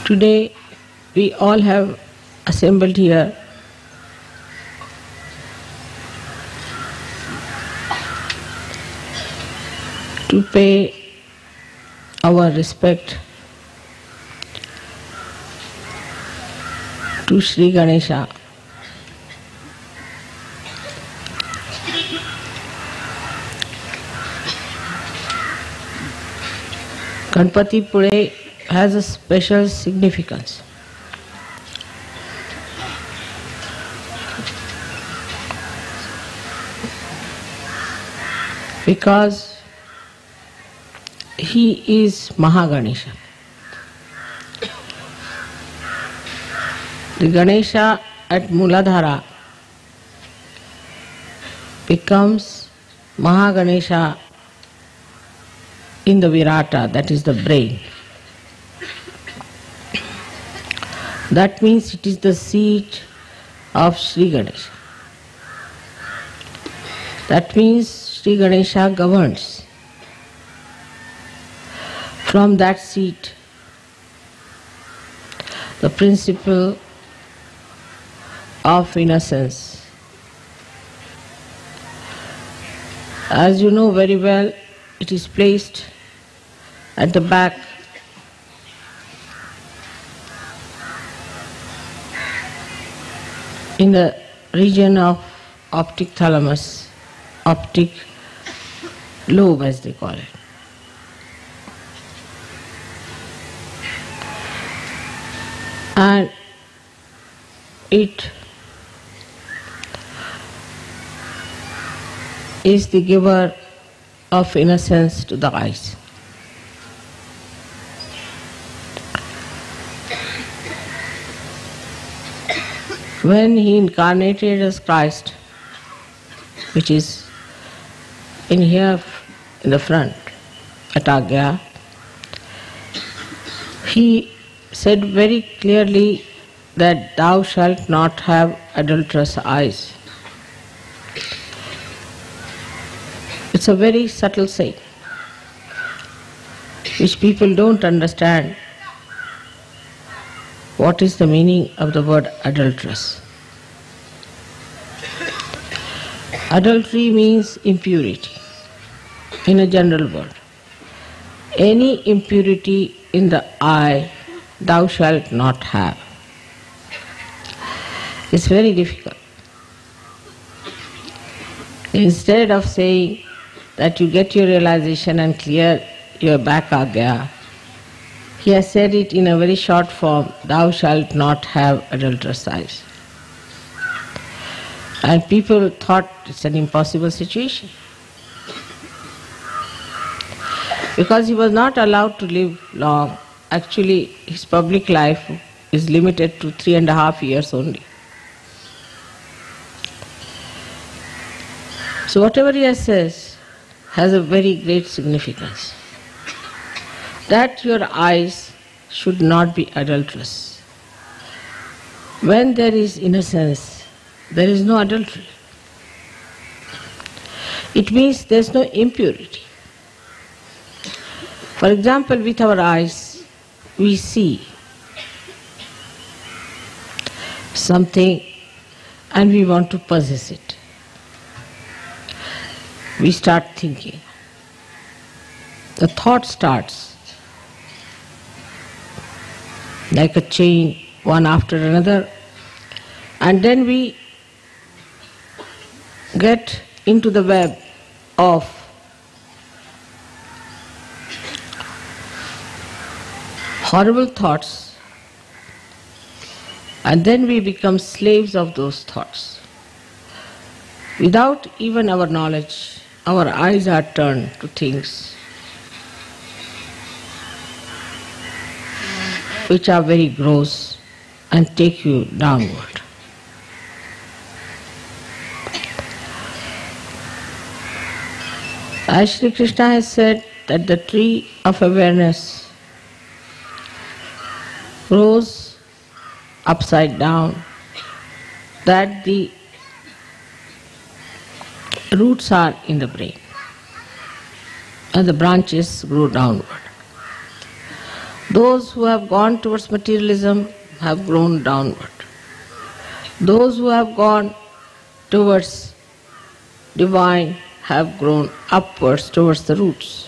Today we all have assembled here to pay our respect to Sri Ganesha. Ganpatipule has a special significance. Because he is Mahaganesha. The Ganesha at Muladhara becomes Mahaganesha in the Virata, that is the brain. That means it is the seat of Sri Ganesha. That means Sri Ganesha governs. From that seat, the principle of innocence. As you know very well, it is placed at the back in the region of optic thalamus, optic lobe as they call it. And it is the giver of innocence to the eyes. When he incarnated as Christ, which is in here in the front, at Agya, he said very clearly that thou shalt not have adulterous eyes. It's a very subtle saying, which people don't understand. What is the meaning of the word adulterous? Adultery means impurity in a general word. Any impurity in the eye thou shalt not have. It's very difficult. Instead of saying that you get your realization and clear your back agya, he has said it in a very short form, thou shalt not have adulterous eyes. And people thought it's an impossible situation. Because he was not allowed to live long. Actually, his public life is limited to 3.5 years only. So whatever he says has a very great significance. That your eyes should not be adulterous. When there is innocence, there is no adultery. It means there is no impurity. For example, with our eyes, we see something and we want to possess it. We start thinking. The thought starts like a chain, one after another, and then we get into the web of horrible thoughts, and then we become slaves of those thoughts. Without even our knowledge, our eyes are turned to things which are very gross and take you downward. As Sri Krishna has said that the tree of awareness grows upside down, that the roots are in the brain and the branches grow downward. Those who have gone towards materialism have grown downward. Those who have gone towards divine have grown upwards towards the roots.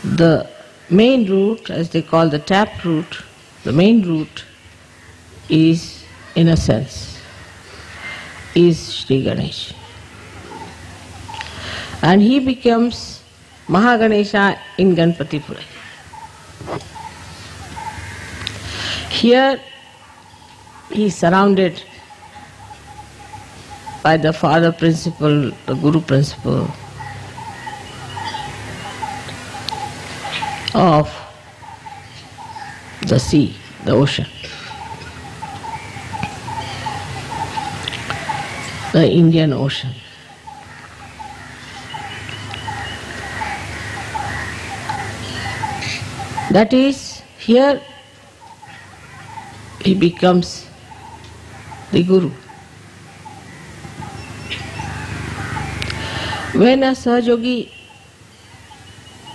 The main root, as they call the tap root, the main root is innocence, is Sri Ganesha. And he becomes Mahaganesha in Ganpatipura. Here he is surrounded by the father principle, the guru principle of the sea, the ocean, the Indian Ocean. That is, here he becomes the Guru. When a Sahajogi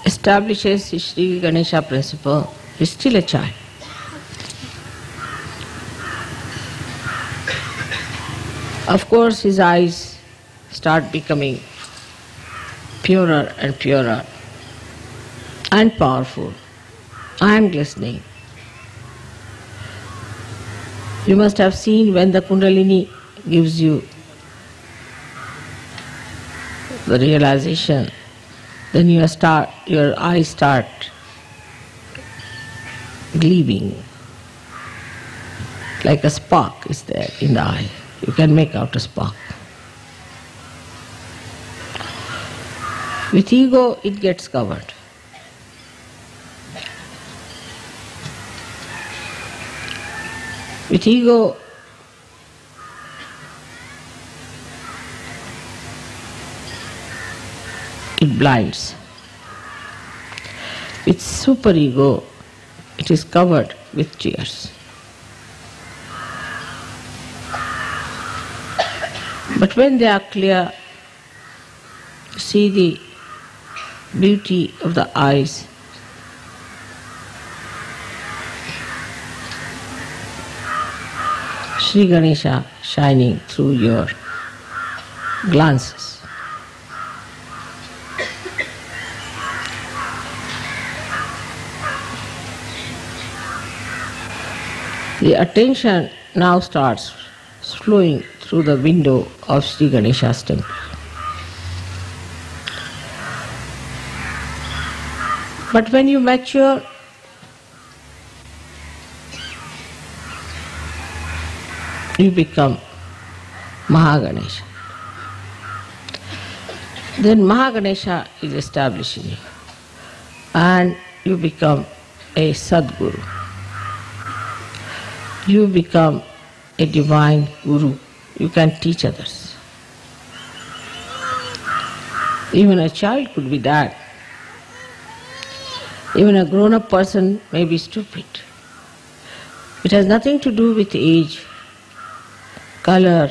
establishes his Sri Ganesha principle, he is still a child. Of course, his eyes start becoming purer and purer and powerful and glistening. You must have seen when the Kundalini gives you the realization, then your eyes start gleaming, like a spark is there in the eye. You can make out a spark. With ego, it gets covered. With ego, it blinds. With superego, it is covered with tears. But when they are clear, you see the beauty of the eyes. Sri Ganesha shining through your glances. The attention now starts flowing through the window of Sri Ganesha's temple. But when you mature, you become Mahaganesha. Then Mahaganesha is established in you and you become a Sadguru. You become a divine Guru. You can teach others. Even a child could be that. Even a grown-up person may be stupid. It has nothing to do with age, color,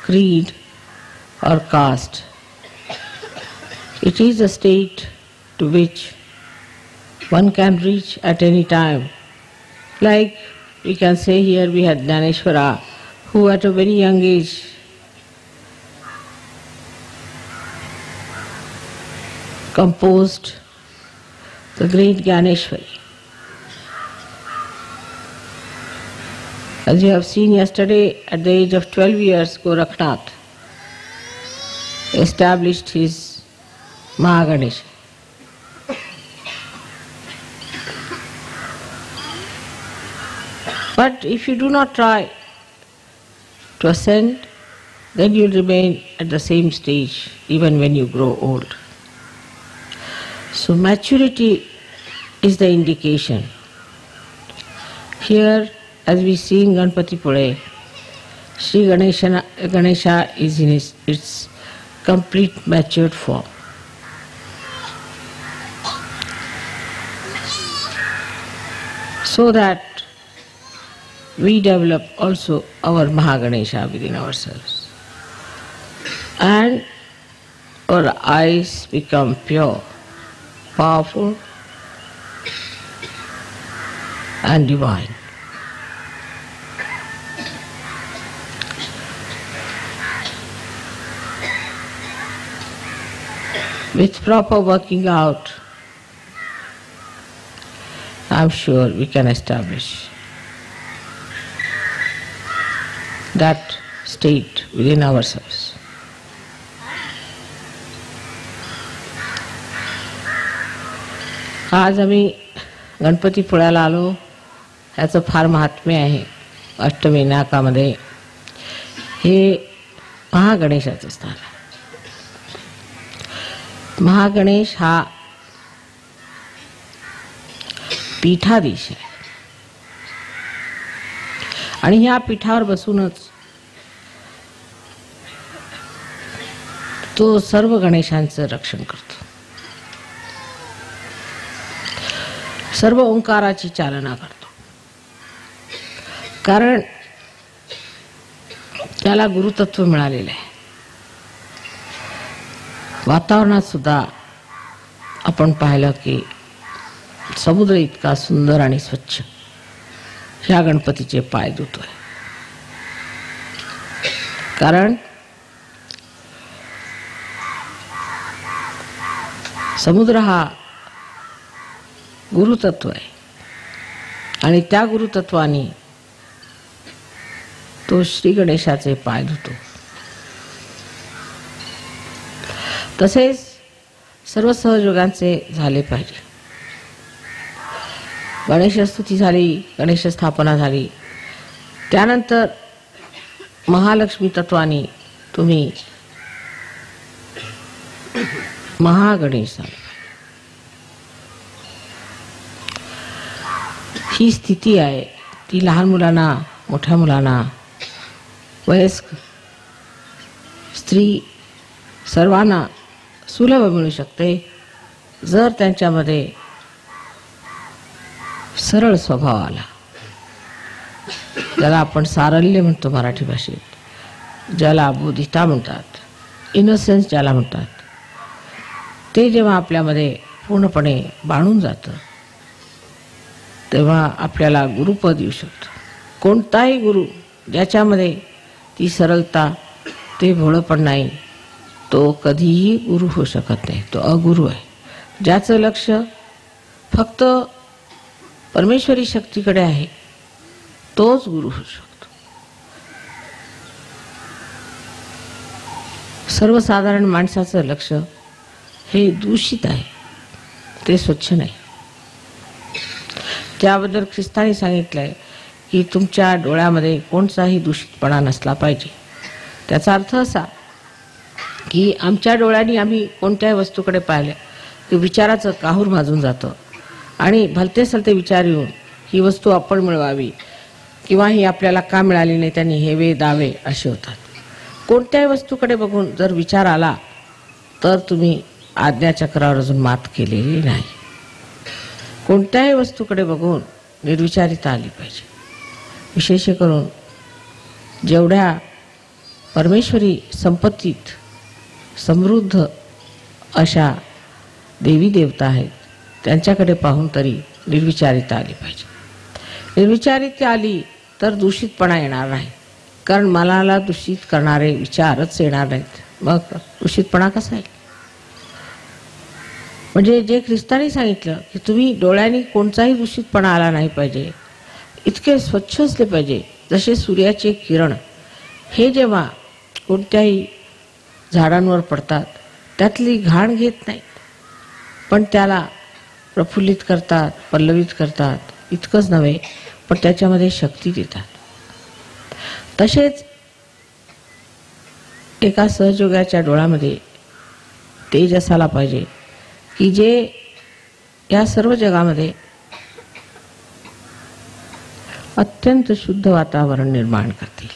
creed or caste. It is a state to which one can reach at any time. Like we can say here we had Jnaneshwara, who at a very young age composed the great Jnaneshwari. As you have seen yesterday, at the age of 12 years, Gorakhnath established his Mahaganesha. But if you do not try to ascend, then you will remain at the same stage even when you grow old. So maturity is the indication. Here, as we see in Ganpatipura, Sri Ganesha is in its complete matured form. So that we develop also our Mahaganesha within ourselves. And our eyes become pure, powerful, and divine. With proper working out, I am sure we can establish that state within ourselves. आज आम्ही गणपतीपुळ्याला आलो, ह्याचं फार महात्म्य आहे. अष्टमी नाकामध्ये हे महागणेशाचं स्थान आहे. महागणेश हा पीठाधीश आहे आणि ह्या पीठावर बसूनच तो सर्व गणेशांचं रक्षण करतो. सर्व ओंकाराची चालना करतो, कारण त्याला गुरुतत्व मिळालेलं आहे. वातावरणात सुद्धा आपण पाहिलं की समुद्र इतका सुंदर आणि स्वच्छ ह्या गणपतीचे पाय धुतोय, कारण समुद्र हा गुरुतत्व आहे आणि त्या गुरुतत्वाने तो श्री गणेशाचे पाय धुतो. तसेच सर्व सहयोगांचे झाले पाहिजे. गणेशस्तुती झाली, गणेश स्थापना झाली, त्यानंतर महालक्ष्मी तत्वाने तुम्ही महागणेश झाला. ही स्थिती आहे ती लहान मुलांना, मोठ्या मुलांना, वयस्क स्त्री सर्वांना सुलभ मिळू शकते जर त्यांच्यामध्ये सरळ स्वभाव आला, ज्याला आपण सारल्य म्हणतो मराठी भाषेत, ज्याला बोधिता म्हणतात, इनोसेन्स ज्याला म्हणतात, ते जेव्हा आपल्यामध्ये पूर्णपणे बाणून जातं तेव्हा आपल्याला गुरुपद येऊ शकतं. कोणताही गुरु ज्याच्यामध्ये ती सरलता, ते भोळेपण नाही, तो कधीही गुरु होऊ शकत नाही, तो अगुरु आहे. ज्याचं लक्ष फक्त परमेश्वरी शक्तीकडे आहे तोच गुरु होऊ शकतो. सर्वसाधारण माणसाचं लक्ष हे दूषित आहे, ते स्वच्छ नाही. त्याबद्दल ख्रिस्ताने सांगितलंय की तुमच्या डोळ्यामध्ये कोणताही दूषितपणा नसला पाहिजे. त्याचा अर्थ असा की आमच्या डोळ्यांनी आम्ही कोणत्याही वस्तूकडे पाहिलं की विचाराचं काहूर माजून जातं आणि भलते सलते विचार येऊन ही वस्तू आपण मिळवावी किंवा ही आपल्याला का मिळाली नाही, त्यांनी हेवे दावे असे होतात. कोणत्याही वस्तूकडे बघून जर विचार आला तर तुम्ही आज्ञाचक्रावर अजून मात केलेली नाही. कोणत्याही वस्तूकडे बघून निर्विचारिता आली पाहिजे. विशेष करून जेवढ्या परमेश्वरी संपत्तीत समृद्ध अशा देवी देवता आहेत त्यांच्याकडे पाहून तरी निर्विचारिता आली पाहिजे. निर्विचारिता आली तर दूषितपणा येणार नाही, कारण मनाला दूषित करणारे विचारच येणार नाहीत, मग दूषितपणा कसा येईल? म्हणजे जे ख्रिस्ताने सांगितलं की तुम्ही डोळ्यांनी कोणताही दूषितपणा आला नाही पाहिजे, इतके स्वच्छ असले पाहिजे जसे सूर्याचे किरण हे जेव्हा कोणत्याही झाडांवर पडतात त्यातली घाण घेत नाहीत, पण त्याला प्रफुल्लित करतात, पल्लवित करतात. इतकंच नव्हे पण त्याच्यामध्ये शक्ती देतात. तसेच एका सहयोगाच्या डोळ्यामध्ये तेज असायला पाहिजे की जे या सर्व जगामध्ये अत्यंत शुद्ध वातावरण निर्माण करतील.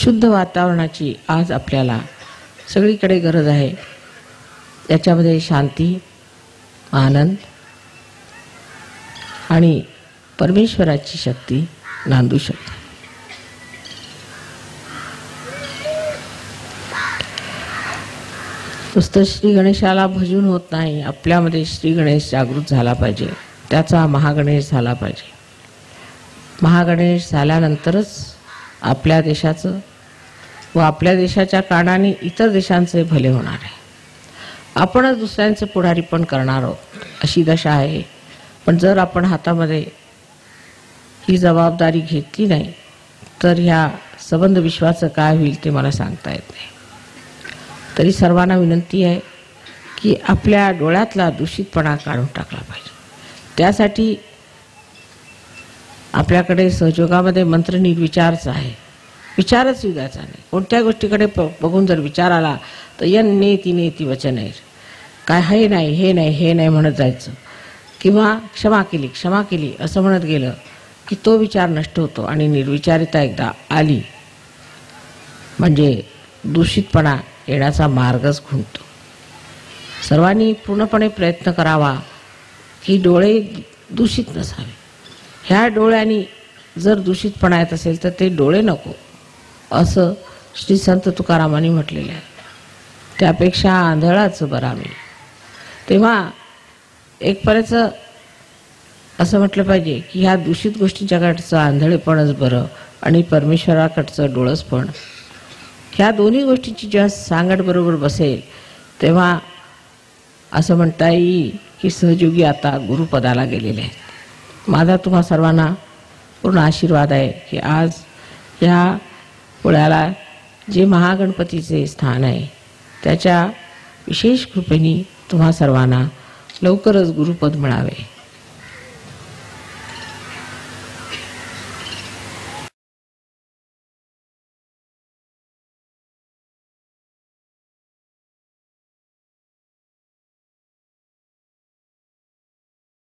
शुद्ध वातावरणाची आज आपल्याला सगळीकडे गरज आहे. याच्यामध्ये शांती, आनंद आणि परमेश्वराची शक्ती नांदू शकते. नुसतं श्री गणेशाला भजून होत नाही, आपल्यामध्ये श्री गणेश जागृत झाला पाहिजे, त्याचा महागणेश झाला पाहिजे. महागणेश झाल्यानंतरच आपल्या देशाचं व आपल्या देशाच्या कारणाने इतर देशांचे भले होणार आहे. आपणच दुसऱ्यांचे पुढारीपण करणार आहोत अशी दशा आहे. पण जर आपण हातामध्ये ही जबाबदारी घेतली नाही तर ह्या संबंध विश्वाचं काय होईल ते मला सांगता येत नाही. तरी सर्वांना विनंती आहे की आपल्या डोळ्यातला दूषितपणा काढून टाकला पाहिजे. त्यासाठी आपल्याकडे सहयोगामध्ये मंत्र निर्विचारच आहे. विचारच येऊ द्यायचा नाही. कोणत्या गोष्टीकडे बघून जर विचार आला तर नेती नेती वचन आहे, काय हे नाही हे नाही हे नाही म्हणत जायचं, किंवा क्षमा केली असं म्हणत गेलं की तो विचार नष्ट होतो आणि निर्विचारिता एकदा आली म्हणजे दूषितपणा येण्याचा मार्गच खुंटतो. सर्वांनी पूर्णपणे प्रयत्न करावा की डोळे दूषित नसावे. ह्या डोळ्यांनी जर दूषितपणा येत असेल तर ते डोळे नको असं श्री संत तुकारामांनी म्हटलेलं आहे. त्यापेक्षा आंधळाचं बरावे. तेव्हा एक पर्यंत असं म्हटलं पाहिजे की ह्या दूषित गोष्टीच्याकडचं आंधळेपणच बरं आणि परमेश्वराकडचं डोळस पण. ह्या दोन्ही गोष्टीची जेव्हा सांगड बरोबर बसेल तेव्हा असं म्हणता येईल की सहयोगी आता गुरुपदाला गेलेले आहेत. माझा तुम्हा सर्वांना पूर्ण आशीर्वाद आहे की आज ह्या पुण्याला जे महागणपतीचे स्थान आहे त्याच्या विशेष कृपेने तुम्हा सर्वांना लवकरच गुरुपद मिळावे